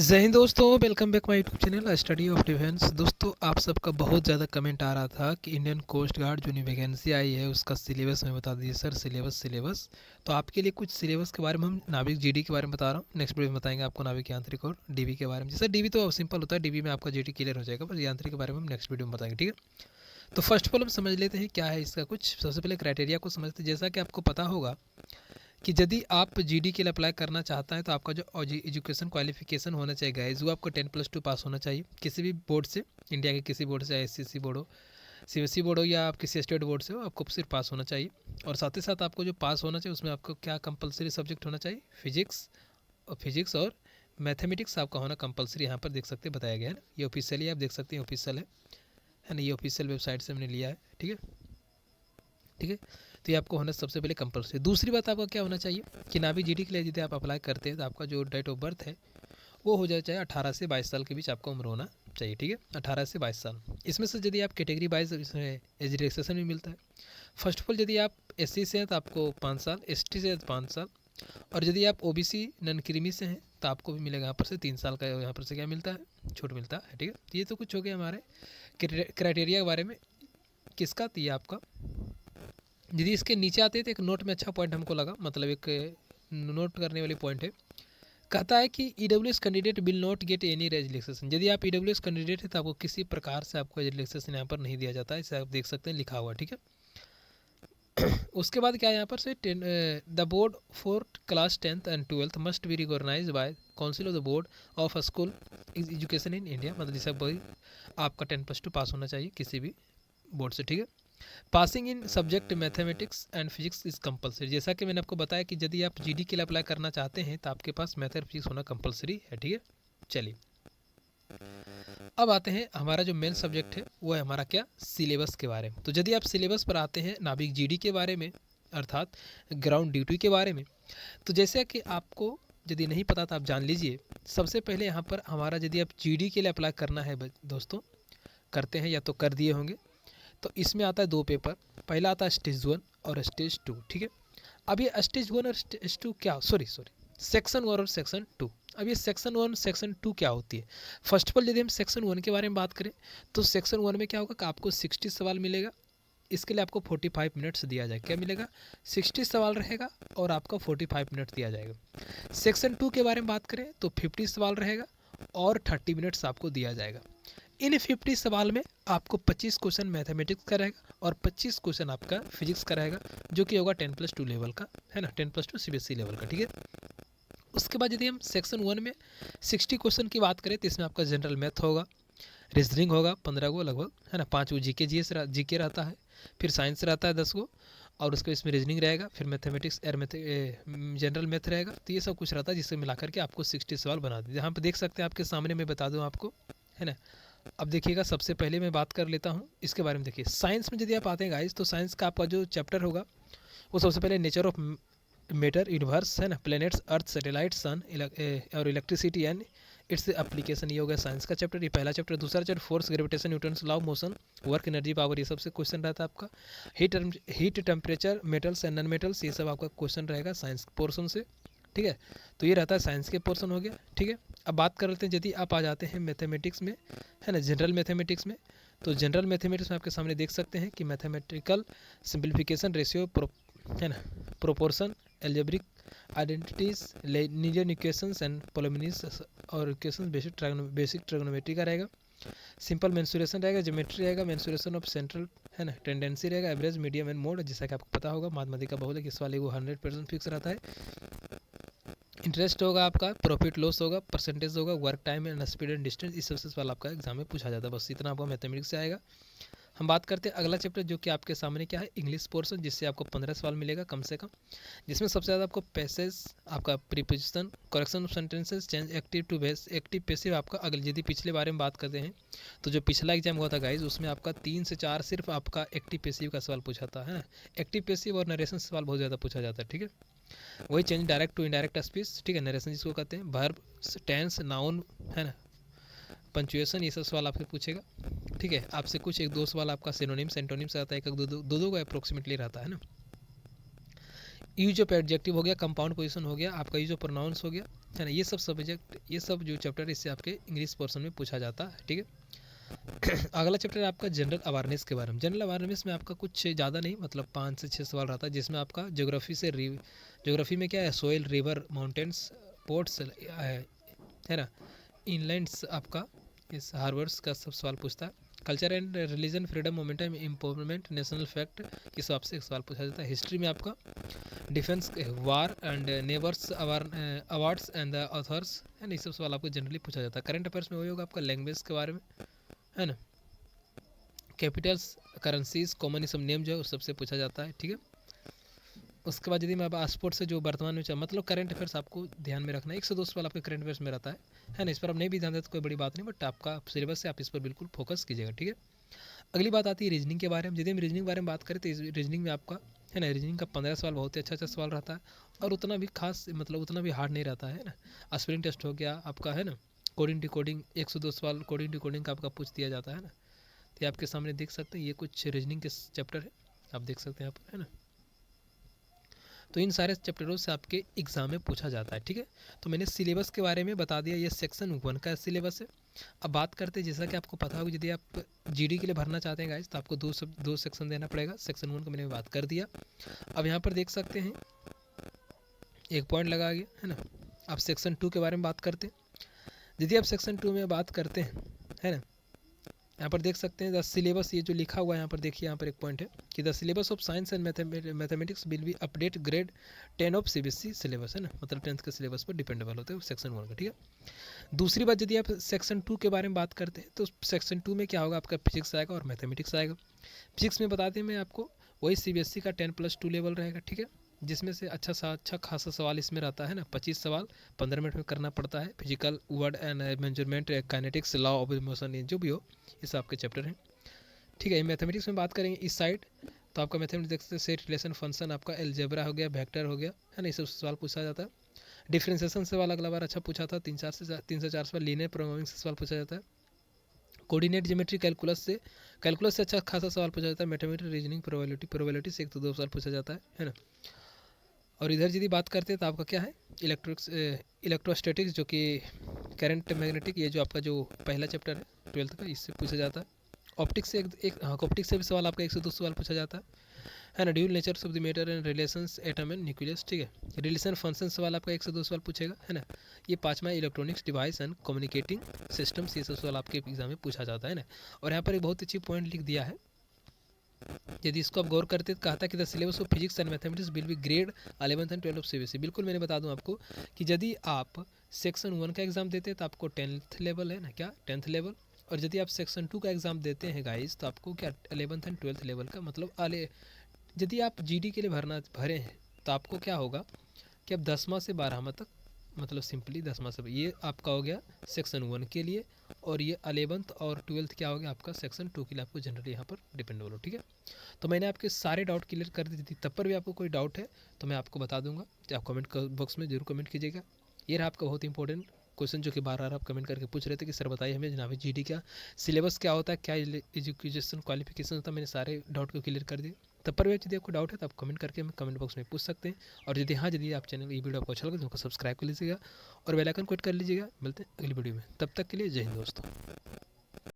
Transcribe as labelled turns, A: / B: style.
A: जय हिंद दोस्तों, welcome back my YouTube channel study of defence. दोस्तों, आप सबका बहुत ज़्यादा कमेंट आ रहा था कि इंडियन कोस्ट गार्ड जो नई वैकेंसी आई है उसका सिलेबस में बता दीजिए सर। सिलेबस तो आपके लिए कुछ सिलेबस के बारे में हम नाविक जीडी के बारे में बता रहा हूँ। नेक्स्ट वीडियो में बताएंगे आपको नाविक यांत्रिक और डीबी के बारे में। जैसे डीबी तो सिंपल होता है, डीबी में आपका जीडी क्लियर हो जाएगा, बस यांत्रिक के बारे में हम नेक्स्ट वीडियो में बताएंगे, ठीक है। तो फर्स्ट ऑफ ऑल हम समझ लेते हैं क्या है इसका कुछ। सबसे पहले क्राइटेरिया को समझते हैं। जैसा कि आपको पता होगा कि यदि आप जीडी के लिए अप्लाई करना चाहता है तो आपका जो एजुकेशन क्वालिफिकेशन होना चाहिए गाइस, वो आपको 10+2 पास होना चाहिए किसी भी बोर्ड से, इंडिया के किसी बोर्ड से, एससीसी बोर्ड हो, सीबीएसई बोर्ड हो या आप किसी स्टेट बोर्ड से हो, आपको सिर्फ पास होना चाहिए। और साथ ही साथ आपको जो पास होना चाहिए उसमें आपको क्या कंपलसरी सब्जेक्ट होना चाहिए, फिजिक्स और मैथमेटिक्स आपका होना कंपलसरी। यहाँ पर देख सकते हैं बताया गया है ना, ये ऑफिशियली आप देख सकते हैं, ऑफिशियल है ना, ये ऑफिशियल वेबसाइट से हमने लिया है, ठीक है। ठीक है, तो ये आपको होना सबसे पहले कंपलसरी। दूसरी बात आपका क्या होना चाहिए कि नावी जीडी के लिए यदि आप अप्लाई करते हैं तो आपका जो डेट ऑफ बर्थ है वो हो जाए, चाहे 18 से 22 साल के बीच आपका उम्र होना चाहिए, ठीक है, 18 से 22 साल। इसमें से यदि आप कैटेगरी वाइज एज रिलैक्सेशन भी मिलता है। फर्स्ट ऑफ ऑल यदि आप एससी से हैं तो आपको 5 साल, एसटी से 5 साल, और यदि आप ओबीसी नन क्रीमी से हैं तो आपको भी मिलेगा यहाँ पर से 3 साल का, यहाँ पर से क्या मिलता है, छूट मिलता है, ठीक है। तो ये तो कुछ हो गया हमारे क्राइटेरिया के बारे में। किसका, तो ये आपका। यदि इसके नीचे आते हैं तो एक नोट में अच्छा पॉइंट हमको लगा, मतलब एक नोट करने वाली पॉइंट है। कहता है कि EWS candidate will not get any age relaxation. यदि आप ईडब्ल्यूएस कैंडिडेट है तो आपको किसी प्रकार से आपको एज रिलैक्सेशन यहाँ पर नहीं दिया जाता है, इसे आप देख सकते हैं लिखा हुआ, ठीक है। उसके बाद क्या है यहाँ पर से, the board for class 10th and 12th must be recognize by council of the board of school education in India. मतलब जैसे आपका 10+2 पास होना चाहिए किसी भी बोर्ड से, ठीक है। Passing in subject mathematics and physics is compulsory. जैसा कि मैंने आपको बताया कि यदि आप जीडी के लिए अप्लाई करना चाहते हैं तो आपके पास मैथ और फिजिक्स होना कंपलसरी है, ठीक है। चलिए, अब आते हैं हमारा जो मेन सब्जेक्ट है वो है हमारा क्या, सिलेबस के बारे में। तो यदि आप सिलेबस पर आते हैं नाविक जीडी के बारे में, अर्थात ग्राउंड ड्यूटी के बारे में, तो जैसे कि आपको यदि नहीं पता तो आप जान लीजिए। सबसे पहले यहाँ पर हमारा यदि आप जीडी के लिए अप्लाई करना है दोस्तों, करते हैं या तो कर दिए होंगे, तो इसमें आता है 2 पेपर। पहला आता है स्टेज 1 और स्टेज 2, ठीक है। अब ये स्टेज 1 और स्टेज 2 क्या, सॉरी सेक्शन 1 और सेक्शन 2। अब ये सेक्शन 1 सेक्शन 2 क्या होती है। फर्स्ट ऑफ ऑल यदि हम सेक्शन 1 के बारे में बात करें तो सेक्शन 1 में क्या होगा कि आपको 60 सवाल मिलेगा। इसके लिए आपको 45 मिनट्स दिया जाएगा। क्या मिलेगा, 60 सवाल रहेगा और आपको 45 मिनट दिया जाएगा। सेक्शन 2 के बारे में बात करें तो 50 सवाल रहेगा और 30 मिनट्स आपको दिया जाएगा। इन 50 सवाल में आपको 25 क्वेश्चन मैथमेटिक्स का रहेगा और 25 क्वेश्चन आपका फिजिक्स का रहेगा, जो कि होगा 10+2 लेवल का, है ना, 10+2 सीबीएसई लेवल का, ठीक है। उसके बाद यदि हम सेक्शन 1 में 60 क्वेश्चन की बात करें तो इसमें आपका जनरल मैथ होगा, रीजनिंग होगा 15 गो लगभग, है ना, 5 वो जीके रहता है, फिर साइंस रहता है 10 गो, और उसके इसमें रीजनिंग रहेगा, फिर मैथमेटिक्स जनरल मैथ रहेगा। तो ये सब कुछ रहता है जिससे मिलाकर के आपको 60 सवाल बना दें। यहाँ पर देख सकते हैं आपके सामने, मैं बता दूँ आपको, है ना। अब देखिएगा, सबसे पहले मैं बात कर लेता हूँ इसके बारे में। देखिए, साइंस में यदि आप आते हैं गाइस तो साइंस का आपका जो चैप्टर होगा वो सबसे पहले नेचर ऑफ मैटर, यूनिवर्स, है ना, प्लैनेट्स, अर्थ, सैटेलाइट, सन और इलेक्ट्रिसिटी एंड इट्स एप्लीकेशन, ये हो गया साइंस का चैप्टर, ये पहला चैप्टर। दूसरा chapter force, gravitation, Newton's law of motion, work, energy, power, ये सबसे क्वेश्चन रहता है आपका। Heat temperature, metals and non metals, ये सब आपका क्वेश्चन रहेगा साइंस पोर्सन से, ठीक है। तो ये रहता है साइंस के पोर्शन हो गया, ठीक है। अब बात कर लेते हैं यदि आप आ जाते हैं मैथमेटिक्स में, है ना, जनरल मैथमेटिक्स में। तो जनरल मैथमेटिक्स में आपके सामने देख सकते हैं कि मैथमेटिकल सिंप्लीफिकेशन, रेशियो, है ना, proportion, algebraic identities, linear equations and polynomials और इक्वेशंस, बेसिक ट्रिग्नोमेट्री का रहेगा। सिंपल मेंसुरेशन रहेगा, ज्योमेट्री रहेगा, मेंसुरेशन ऑफ सेंट्रल, है ना, टेंडेंसी रहेगा, एवरेज, मीडियम एंड मोड, जैसा कि आपको पता होगा माध्यमिक का बहुत है कि इस वाले वो 100% फिक्स रहता है। इंटरेस्ट होगा आपका, प्रॉफिट लॉस होगा, परसेंटेज होगा, work time and speed and distance, इस सबसे सवाल आपका एग्जाम में पूछा जाता है। बस इतना आपको मैथमेटिक्स से आएगा। हम बात करते हैं अगला चैप्टर जो कि आपके सामने क्या है, इंग्लिश पोर्शन, जिससे आपको 15 सवाल मिलेगा कम से कम, जिसमें सबसे ज़्यादा आपको पैसेज, आपका preposition, correction of sentences, change active to passive, active passive आपका। अगले यदि पिछले बारे में बात करते हैं तो जो पिछला एग्जाम हुआ था गाइज उसमें आपका 3 से 4 सिर्फ आपका एक्टिव पैसिव का सवाल पूछा था, है ना। एक्टिव पैसिव और नरेशन सवाल बहुत ज़्यादा पूछा जाता है, ठीक है। वही change direct to indirect speech, ठीक है, नरेशन जिसको कहते हैं, वर्ब, टेंस, नाउन, है ना, पंचुएशन, ये सब सवाल आपसे पूछेगा, ठीक है। आपसे कुछ 1-2 सवाल आपका सिनोनिम्स एंटोनिम्स आता है, एक दो का अप्रोक्सीमेटली रहता है ना। यूज ऑफ एडजेक्टिव हो गया, कंपाउंड पोजीशन हो गया, आपका यूज ऑफ प्रोनाउंस हो गया, है ना। ये सब सब्जेक्ट, ये सब जो चैप्टर है इससे आपके इंग्लिश पोर्शन में पूछा जाता है, ठीक है। अगला चैप्टर है आपका जनरल अवेयरनेस के बारे में। जनरल अवेयरनेस में आपका कुछ ज़्यादा नहीं, मतलब 5 से 6 सवाल रहता है, जिसमें आपका ज्योग्राफी से ज्योग्राफी में क्या है, सोइल, रिवर, माउंटेन्स, पोर्ट्स, है ना, इनलैंड्स, आपका इस हार्बर्स का सब सवाल पूछता है। Culture and religion, freedom, momentum, empowerment, national fact, इस हिसाब से एक सवाल पूछा जाता है। हिस्ट्री में आपका defence, war and neighbours, awards and the author's, है ना, ये सब सवाल आपको जनरली पूछा जाता है। करंट अफेयर्स में वही होगा आपका लैंग्वेज के बारे में, है ना, कैपिटल्स, करेंसीज, कॉमनिज्म नेम जो है उस सबसे पूछा जाता है, ठीक है। उसके बाद यदि मैं पासपोर्ट से जो वर्तमान में मतलब करंट अफेयर्स आपको ध्यान में रखना है, 1 से 2 सवाल आपके करंट अफेयर्स में रहता है ना। इस पर आप नहीं भी ध्यान देते तो कोई बड़ी बात नहीं, बट आपका सिलेबस से आप इस पर बिल्कुल फोकस कीजिएगा, ठीक है। अगली बात आती है रीजनिंग के बारे में। यदि हम रीजनिंग के बारे में बात करें तो रीजनिंग में आपका, है ना, रीजनिंग का 15 सवाल बहुत ही अच्छा सवाल रहता है, और उतना भी खास, मतलब उतना भी हार्ड नहीं रहता है ना। स्पेलिंग टेस्ट हो गया आपका, है ना, कोडिंग डिकोडिंग, 1 से 2 सवाल कोडिंग डिकोडिंग का आपका पूछ दिया जाता है ना। तो आपके सामने देख सकते हैं, ये कुछ रीजनिंग के चैप्टर है, आप देख सकते हैं यहाँ पर, है ना। तो इन सारे चैप्टरों से आपके एग्जाम में पूछा जाता है, ठीक है। तो मैंने सिलेबस के बारे में बता दिया, ये सेक्शन 1 का सिलेबस है। अब बात करते हैं, जैसा कि आपको पता होगा, यदि आप जीडी के लिए भरना चाहते हैं गाइस, तो आपको दो सेक्शन देना पड़ेगा। सेक्शन 1 का मैंने बात कर दिया। अब यहाँ पर देख सकते हैं एक पॉइंट लगा गया, है ना। आप सेक्शन 2 के बारे में बात करते हैं। यदि आप सेक्शन 2 में बात करते हैं, है ना, यहाँ पर देख सकते हैं द सिलेबस, ये जो लिखा हुआ है यहाँ पर देखिए, यहाँ पर एक पॉइंट है कि the syllabus of science and mathematics will be update grade 10 of CBSE syllabus, है ना, मतलब 10th के सिलेबस पर डिपेंडेबल होते हैं सेक्शन 1 का, ठीक है। दूसरी बात, यदि आप सेक्शन 2 के बारे में बात करते हैं तो सेक्शन 2 में क्या होगा, आपका फिजिक्स आएगा और मैथमेटिक्स आएगा। फिजिक्स में बताते हैं मैं आपको, वही सीबीएसई का 10+2 लेवल रहेगा, ठीक है, जिसमें से अच्छा खासा सवाल इसमें रहता है ना। 25 सवाल 15 मिनट में करना पड़ता है। Physical, word and measurement, kinetics, law of motion, जो भी हो, ये सब आपके चैप्टर हैं, ठीक है। मैथमेटिक्स में बात करेंगे इस साइड, तो आपका मैथमेटिक्स देख सकते हैं, सेट, रिलेशन, फंक्शन, आपका एलजेब्रा हो गया, वेक्टर हो गया, है ना, ये सब सवाल पूछा जाता है। डिफरेंशिएशन से सवाल अगला बार अच्छा पूछा था, 3 से 4 सवाल। लीनियर प्रोग्रामिंग से सवाल पूछा जाता है। कोऑर्डिनेट ज्योमेट्री, कैलकुलस से अच्छा खासा सवाल पूछा जाता है। मैथमेटिक्स, रीजनिंग, प्रोबेबिलिटी से 1 से 2 सवाल पूछा जाता है ना। और इधर यदि बात करते हैं तो आपका क्या है, इलेक्ट्रोस्टैटिक्स, जो कि करंट मैग्नेटिक, ये जो आपका जो पहला चैप्टर है 12th का, इससे पूछा जाता है। ऑप्टिक्स से ऑप्टिक्स से भी सवाल आपका 1 से 2 सवाल पूछा जाता है ना। Dual nature of the matter and relations atom and nucleus, ठीक है। रिलेशन फंक्शन सवाल आपका 1 से 2 सवाल पूछेगा, है ना। ये 5वां electronics device and communicating systems, ये सब सवाल आपके एग्जाम में पूछा जाता है ना। और यहाँ पर एक बहुत अच्छी पॉइंट लिख दिया है, यदि इसको आप गौर करते तो कहा था कि the syllabus of physics and mathematics will be grade 11th and 12th of CBSE. बिल्कुल मैंने बता दूं आपको कि यदि आप सेक्शन 1 का एग्जाम देते हैं तो आपको 10th लेवल, है ना, क्या 10th लेवल। और यदि आप सेक्शन 2 का एग्जाम देते हैं गाइस, तो आपको क्या 11th एंड 12th लेवल का, मतलब यदि आप जीडी के लिए भरे हैं तो आपको क्या होगा कि अब 10वां से 12वां तक, मतलब सिंपली 10वां से, ये आपका हो गया सेक्शन 1 के लिए, और ये 11th और 12th क्या हो गया आपका सेक्शन 2 के लिए, आपको जनरली यहाँ पर डिपेंडेबल हो, ठीक है। तो मैंने आपके सारे डाउट क्लियर कर दी थी, तब पर भी आपको कोई डाउट है तो मैं आपको बता दूंगा, तो आप कमेंट बॉक्स में जरूर कमेंट कीजिएगा। ये रहा आपका बहुत इंपॉर्टेंट क्वेश्चन, जो कि बार बार आप कमेंट करके पूछ रहे थे कि सर बताइए हमें जनाब जीडी का सिलेबस क्या होता है, क्या एजुकेशन क्वालिफिकेशन होता है। मैंने सारे डाउट को क्लियर कर दिए। तब पर भी यदि आपको डाउट है तो आप कमेंट करके हमें कमेंट बॉक्स में पूछ सकते हैं। और यदि यदि आप चैनल, ये वीडियो आपको अच्छा लगे तो सब्सक्राइब कर लीजिएगा और बेल आइकन को हिट कर लीजिएगा। मिलते हैं अगली वीडियो में, तब तक के लिए जय हिंद दोस्तों।